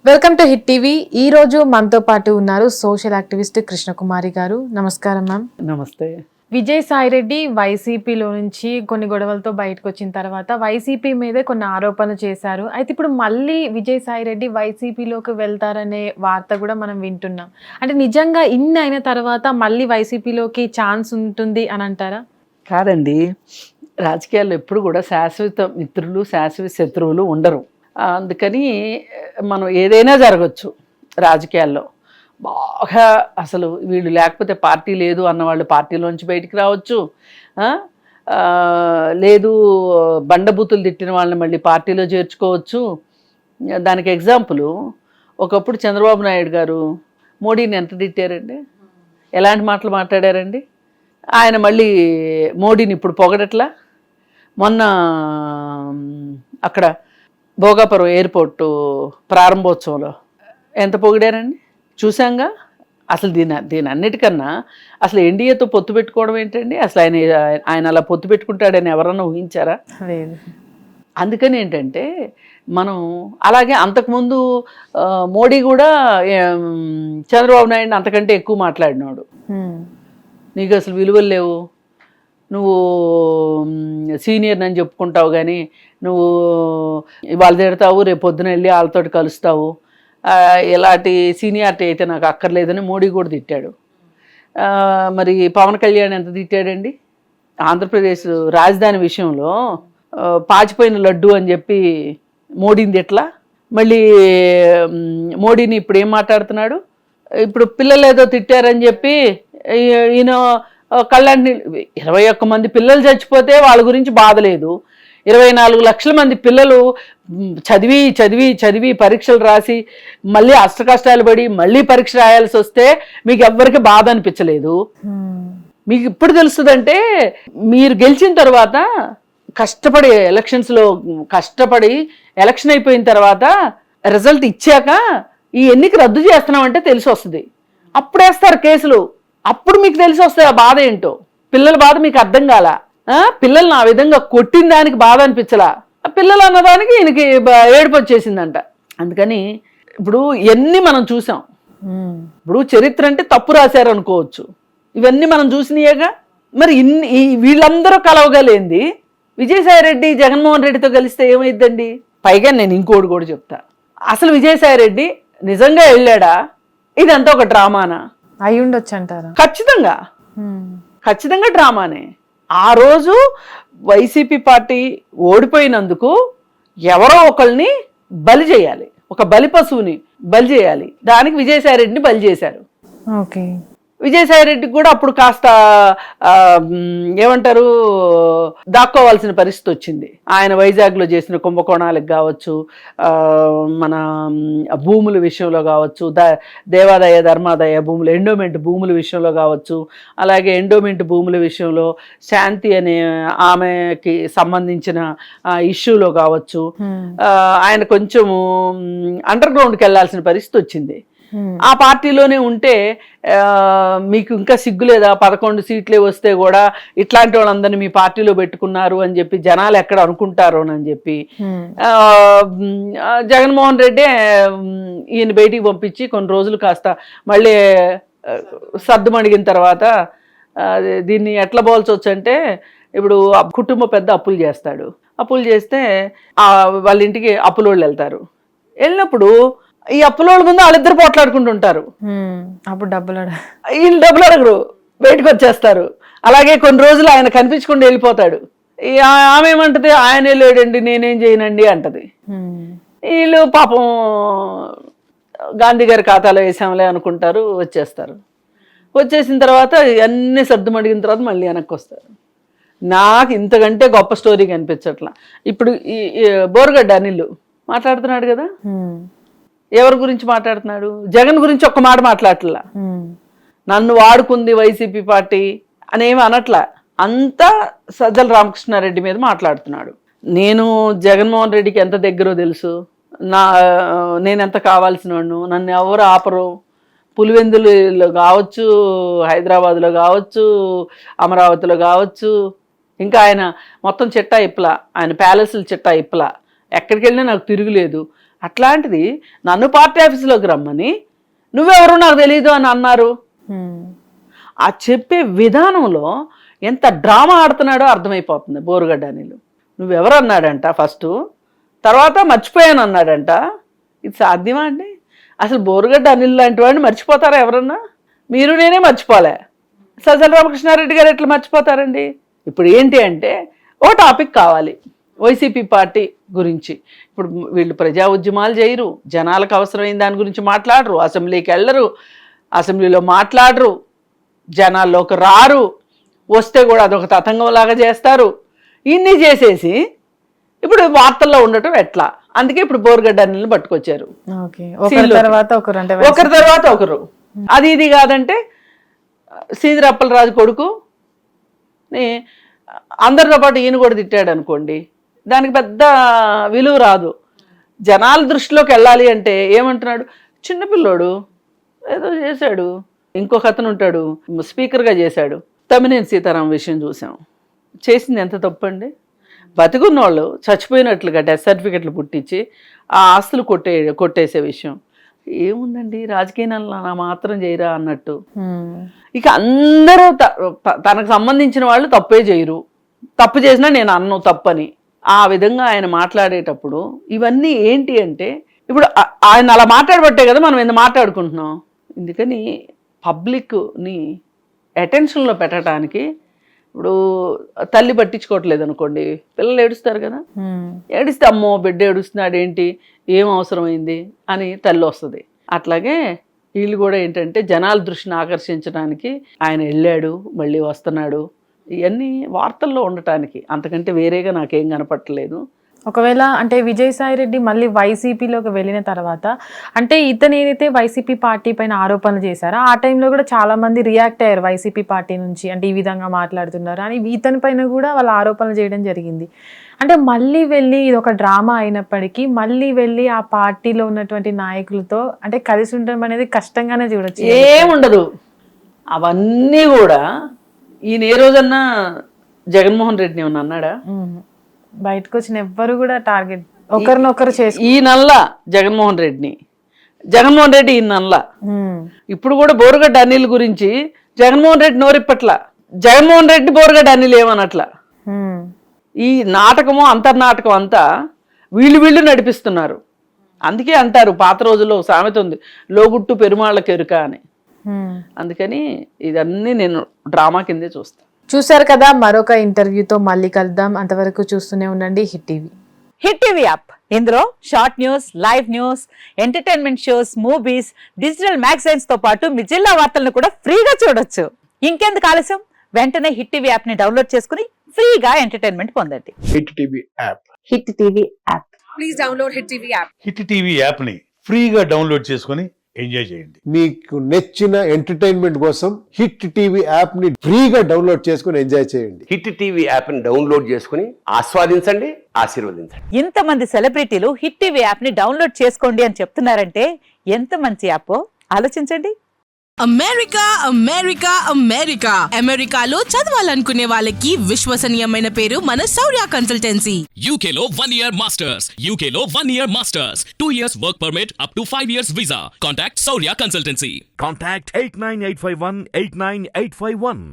Welcome to hit TV. ఈ రోజు మనతో పాటు ఉన్నారు సోషల్ యాక్టివిస్ట్ కృష్ణకుమారి గారు. నమస్కారం మ్యామ్. నమస్తే. విజయసాయిరెడ్డి వైసీపీలో నుంచి కొన్ని గొడవలతో బయటకు వచ్చిన తర్వాత వైసీపీ మీదే కొన్ని ఆరోపణలు చేశారు. అయితే ఇప్పుడు మళ్ళీ విజయసాయిరెడ్డి వైసీపీలోకి వెళ్తారనే వార్త కూడా మనం వింటున్నాం. అంటే నిజంగా ఇన్ని అయిన తర్వాత మళ్ళీ వైసీపీలోకి ఛాన్స్ ఉంటుంది అని అంటారా? కాదండి, రాజకీయాల్లో ఎప్పుడు కూడా శాశ్వత మిత్రులు శాశ్వత శత్రువులు ఉండరు. అందుకని మనం ఏదైనా జరగచ్చు రాజకీయాల్లో. బాగా అసలు వీళ్ళు లేకపోతే పార్టీ లేదు అన్నవాళ్ళు పార్టీలోంచి బయటికి రావచ్చు. లేదు బండబూతులు తిట్టిన వాళ్ళని మళ్ళీ పార్టీలో చేర్చుకోవచ్చు. దానికి ఎగ్జాంపుల్ ఒకప్పుడు చంద్రబాబు నాయుడు గారు మోడీని ఎంత తిట్టారండి, ఎలాంటి మాటలు మాట్లాడారండి. ఆయన మళ్ళీ మోడీని ఇప్పుడు పొగడట్లా. మొన్న అక్కడ భోగాపురం ఎయిర్పోర్టు ప్రారంభోత్సవంలో ఎంత పొగిడారండి, చూసాంగా. అసలు దీని అన్నిటికన్నా అసలు ఎన్డీఏతో పొత్తు పెట్టుకోవడం ఏంటండి? అసలు ఆయన అలా పొత్తు పెట్టుకుంటాడని ఎవరన్నా ఊహించారా? అందుకని ఏంటంటే మనం అలాగే అంతకుముందు మోడీ కూడా చంద్రబాబు నాయుడు అంతకంటే ఎక్కువ మాట్లాడినాడు. నీకు అసలు విలువలు లేవు, నువ్వు సీనియర్ అని చెప్పుకుంటావు కానీ నువ్వు ఇవాళ తిడతావు, రేపు పొద్దున వెళ్ళి వాళ్ళతో కలుస్తావు, ఇలాంటి సీనియారిటీ అయితే నాకు అక్కర్లేదని మోడీ కూడా తిట్టాడు. మరి పవన్ కళ్యాణ్ ఎంత తిట్టాడండి? ఆంధ్రప్రదేశ్ రాజధాని విషయంలో పాచిపోయిన లడ్డు అని చెప్పి మోడీని తిట్లా. మళ్ళీ మోడీని ఇప్పుడు ఏం మాట్లాడుతున్నాడు? ఇప్పుడు పిల్లలు ఏదో తిట్టారని చెప్పి ఈయన కళ్యాణ్ 21 మంది పిల్లలు చచ్చిపోతే వాళ్ళ గురించి బాధ లేదు. 24 లక్షల మంది పిల్లలు చదివి చదివి చదివి పరీక్షలు రాసి మళ్ళీ అష్టకష్టాలు పడి మళ్ళీ పరీక్ష రాయాల్సి వస్తే మీకు ఎవ్వరికి బాధ అనిపించలేదు. మీకు ఇప్పుడు తెలుస్తుందంటే మీరు గెలిచిన తర్వాత కష్టపడి ఎలక్షన్స్లో కష్టపడి ఎలక్షన్ అయిపోయిన తర్వాత రిజల్ట్ ఇచ్చాక ఈ ఎన్నిక రద్దు చేస్తున్నామంటే తెలిసి వస్తుంది. అప్పుడు వేస్తారు కేసులు, అప్పుడు మీకు తెలిసి వస్తుంది ఆ బాధ ఏంటో. పిల్లల బాధ మీకు అర్థం కాలా. పిల్లల్ని ఆ విధంగా కొట్టిన దానికి బాధ అనిపించలా, పిల్లలు అన్నదానికి ఈయనకి ఏడుపు వచ్చేసిందంట. అందుకని ఇప్పుడు ఇవన్నీ మనం చూసాం. ఇప్పుడు చరిత్ర అంటే తప్పు రాశారు అనుకోవచ్చు, ఇవన్నీ మనం చూసినాయేగా. మరి వీళ్ళందరూ కలవగలేంది విజయసాయిరెడ్డి జగన్మోహన్ రెడ్డితో కలిస్తే ఏమైందండి? పైగా నేను ఇంకోటి కూడా చెప్తా, అసలు విజయసాయిరెడ్డి నిజంగా వెళ్ళాడా, ఇదంతా ఒక డ్రామానా? అయి ఉండొచ్చు అంటారా? ఖచ్చితంగా డ్రామానే. ఆ రోజు వైసీపీ పార్టీ ఓడిపోయినందుకు ఎవరో ఒకళ్ళని బలి చేయాలి, ఒక బలి పశువుని బలి చేయాలి. దానికి విజయసాయిరెడ్డిని బలి చేశారు. ఓకే. విజయసాయిరెడ్డికి కూడా అప్పుడు కాస్త ఏమంటారు దాక్కోవాల్సిన పరిస్థితి వచ్చింది. ఆయన వైజాగ్లో చేసిన కుంభకోణాలకు కావచ్చు, మన భూముల విషయంలో కావచ్చు, దేవాదాయ ధర్మాదాయ భూములు ఎండోమెంట్ భూముల విషయంలో కావచ్చు, అలాగే ఎండోమెంట్ భూముల విషయంలో శాంతి అనే ఆమెకి సంబంధించిన ఇష్యూలో కావచ్చు, ఆయన కొంచెం అండర్ గ్రౌండ్కి వెళ్ళాల్సిన పరిస్థితి వచ్చింది. ఆ పార్టీలోనే ఉంటే మీకు ఇంకా సిగ్గులేదా? 11 సీట్లే వస్తే కూడా ఇట్లాంటి వాళ్ళందరినీ మీ పార్టీలో పెట్టుకున్నారు అని చెప్పి జనాలు ఎక్కడ అనుకుంటారో అని చెప్పి జగన్మోహన్ రెడ్డి ఈయన బయటికి పంపించి కొన్ని రోజులు కాస్త మళ్ళీ సర్దుమణిగిన తర్వాత దీన్ని ఎట్లా పోల్చొచ్చు అంటే, ఇప్పుడు కుటుంబ పెద్ద అప్పులు చేస్తాడు, అప్పులు చేస్తే వాళ్ళ ఇంటికి అప్పులోళ్ళు వెళ్తారు. వెళ్ళినప్పుడు ఈ అప్పులోళ్ళ ముందు వాళ్ళిద్దరు పోట్లాడుకుంటుంటారు. అప్పుడు వీళ్ళు డబ్బులు అడగరు, బయటకు వచ్చేస్తారు. అలాగే కొన్ని రోజులు ఆయన కనిపించకుండా వెళ్ళిపోతాడు. ఆమె ఏమంటది, ఆయనే లేడండి నేనేం చేయనండి అంటది. వీళ్ళు పాపం గాంధీ గారి ఖాతాలో వేసాంలే అనుకుంటారు, వచ్చేస్తారు. వచ్చేసిన తర్వాత అన్నీ సర్దుమడిగిన తర్వాత మళ్ళీ వెనక్కి వస్తారు. నాకు ఇంతకంటే గొప్ప స్టోరీ కనిపించట్లా. ఇప్పుడు ఈ బోర్గడ్డ అనిల్ మాట్లాడుతున్నాడు కదా, ఎవరి గురించి మాట్లాడుతున్నాడు? జగన్ గురించి ఒక్క మాట మాట్లాడట్లా. నన్ను వాడుకుంది వైసీపీ పార్టీ అనేమి అనట్లా, అంతా సజ్జల రామకృష్ణారెడ్డి మీద మాట్లాడుతున్నాడు. నేను జగన్మోహన్ రెడ్డికి ఎంత దగ్గరో తెలుసు, నేనెంత కావాల్సిన వాడు, నన్ను ఎవరు ఆపరు. పులివెందులలో కావచ్చు, హైదరాబాద్లో కావచ్చు, అమరావతిలో కావచ్చు, ఇంకా ఆయన మొత్తం చిట్టా ఇప్పలా, ఆయన ప్యాలెస్లు చిట్టా ఇప్పలా, ఎక్కడికి వెళ్ళినా నాకు తిరుగులేదు. అట్లాంటిది నన్ను పార్టీ ఆఫీసులోకి రమ్మని నువ్వెవరు నాకు తెలియదు అని అన్నారు. ఆ చెప్పే విధానంలో ఎంత డ్రామా ఆడుతున్నాడో అర్థమైపోతుంది బోరుగడ్డ అనిల్. నువ్వెవరు అన్నాడంట ఫస్ట్, తర్వాత మర్చిపోయాను అన్నాడంట. ఇది సాధ్యమా అండి? అసలు బోరుగడ్డ అనిల్ లాంటి వాడిని మర్చిపోతారా ఎవరన్నా? మీరు నేనే మర్చిపోలే, సజ్జల రామకృష్ణారెడ్డి గారు ఎట్లా మర్చిపోతారండి? ఇప్పుడు ఏంటి అంటే ఓ టాపిక్ కావాలి వైసీపీ పార్టీ గురించి. ఇప్పుడు వీళ్ళు ప్రజా ఉద్యమాలు చేయరు, జనాలకు అవసరమైన దాని గురించి మాట్లాడరు, అసెంబ్లీకి వెళ్ళరు, అసెంబ్లీలో మాట్లాడరు, జనాల్లోకి రారు, వస్తే కూడా అదొక తతంగంలాగా చేస్తారు. ఇన్ని చేసేసి ఇప్పుడు వార్తల్లో ఉండటం ఎట్లా? అందుకే ఇప్పుడు బోరుగడ్డ అనిల్ని పట్టుకొచ్చారు. ఒకరి తర్వాత ఒకరు. అది ఇది కాదంటే సీదిరప్పలరాజు కొడుకు అందరితో పాటు ఈయన కూడా తిట్టాడు అనుకోండి, దానికి పెద్ద విలువ రాదు. జనాల దృష్టిలోకి వెళ్ళాలి అంటే ఏమంటున్నాడు, చిన్నపిల్లోడు ఏదో చేశాడు, ఇంకొక అతను ఉంటాడు స్పీకర్గా చేశాడు, తమ్మినేని సీతారాం విషయం చూసాం. చేసింది ఎంత తప్పండి? బతికున్న వాళ్ళు చచ్చిపోయినట్లుగా డెత్ సర్టిఫికెట్లు పుట్టించి ఆ ఆస్తులు కొట్టేసే విషయం ఏముందండి? రాజకీయాలు మాత్రం చేయరా అన్నట్టు. ఇక అందరూ తనకు సంబంధించిన వాళ్ళు తప్పే చేయరు, తప్పు చేసినా నేను అన్ను తప్పని. ఆ విధంగా ఆయన మాట్లాడేటప్పుడు ఇవన్నీ ఏంటి అంటే, ఇప్పుడు ఆయన అలా మాట్లాడబట్టే కదా మనం ఎంత మాట్లాడుకుంటున్నాం. అందుకని పబ్లిక్ని అటెన్షన్లో పెట్టడానికి, ఇప్పుడు తల్లి పట్టించుకోవట్లేదు అనుకోండి, పిల్లలు ఏడుస్తారు కదా, ఏడిస్తే అమ్మో బిడ్డ ఏడుస్తున్నాడు ఏంటి, ఏం అవసరమైంది అని తల్లి వస్తుంది. అట్లాగే వీళ్ళు కూడా ఏంటంటే జనాల దృష్టిని ఆకర్షించడానికి ఆయన వెళ్ళాడు మళ్ళీ వస్తున్నాడు, ఇవన్నీ వార్తల్లో ఉండటానికి, అంతకంటే వేరేగా నాకేం కనపట్టలేదు. ఒకవేళ అంటే విజయసాయి రెడ్డి మళ్ళీ వైసీపీలోకి వెళ్ళిన తర్వాత, అంటే ఇతను ఏదైతే వైసీపీ పార్టీ పైన ఆరోపణలు చేశారో ఆ టైంలో కూడా చాలా మంది రియాక్ట్ అయ్యారు వైసీపీ పార్టీ నుంచి, అంటే ఈ విధంగా మాట్లాడుతున్నారు అని ఇతని పైన కూడా వాళ్ళు ఆరోపణలు చేయడం జరిగింది. అంటే మళ్ళీ వెళ్ళి ఇది ఒక డ్రామా అయినప్పటికీ మళ్ళీ వెళ్ళి ఆ పార్టీలో ఉన్నటువంటి నాయకులతో అంటే కలిసి ఉండడం అనేది కష్టంగానే చూడొచ్చు. ఏముండదు అవన్నీ కూడా. ఈయన ఏ రోజన్నా జగన్మోహన్ రెడ్డిని ఏమన్నా అన్నాడా? బయటకు వచ్చిన ఎవ్వరు కూడా టార్గెట్ ఒకరినొకరు చేసి ఈ నల్ల జగన్మోహన్ రెడ్డి ఈ నల్ల. ఇప్పుడు కూడా బోరుగడ్డ అనిల్ గురించి జగన్మోహన్ రెడ్డి నోరిప్పట్ల, జగన్మోహన్ రెడ్డి బోరుగడ్డ అనిల్ ఏమనట్ల. ఈ నాటకము అంతర్నాటకం అంతా వీళ్ళు నడిపిస్తున్నారు. అందుకే అంటారు పాత రోజుల్లో సామెత ఉంది, లోగుట్టు పెరుమాళ్ళకి ఎరుక అని. అందుకని ఇదన్నీ నేను డ్రామా కిందే చూస్తాను. చూశారు కదా, మరొక ఇంటర్వ్యూతో మళ్ళీ కలుద్దాం. అంతవరకు చూస్తూనే ఉండండి hit TV. Hit TV app, ఇందులో short news, live news, entertainment shows, movies, digital magazines తో పాటు మీ జిల్లా వార్తలను కూడా ఫ్రీగా చూడొచ్చు. ఇంకెందుకు ఆలస్యం, వెంటనే హిట్ టీవీ యాప్ ని డౌన్లోడ్ చేసుకుని ఫ్రీగా ఎంటర్టైన్మెంట్ పొందండి. Hit TV app. Hit TV app. Please download hit TV app. Hit TV app ని ఫ్రీగా డౌన్లోడ్ చేసుకుని ఎంజాయ్ చేయండి. మీకు నచ్చిన ఎంటర్టైన్మెంట్ కోసం హిట్ టీవీ యాప్ ని ఫ్రీగా డౌన్లోడ్ చేసుకుని ఎంజాయ్ చేయండి. హిట్ టీవీ యాప్ ని డౌన్లోడ్ చేసుకుని ఆస్వాదించండి, ఆశీర్వదించండి. ఇంతమంది సెలబ్రిటీలు హిట్ టీవీ యాప్ ని డౌన్లోడ్ చేసుకోండి అని చెప్తున్నారంటే ఎంత మంచి యాప్ ఆలోచించండి. అమెరికా అమెరికా అమెరికా అమెరికాలో చదవాలనుకునే వాళ్ళకి విశ్వసనీయమైన పేరు మన శౌర్య కన్సల్టెన్సీ. UK లో 1 year masters, UK లో 1 year masters, 2 years work permit up to 5 years visa. Contact Saurya Consultancy. Contact 89851 89851.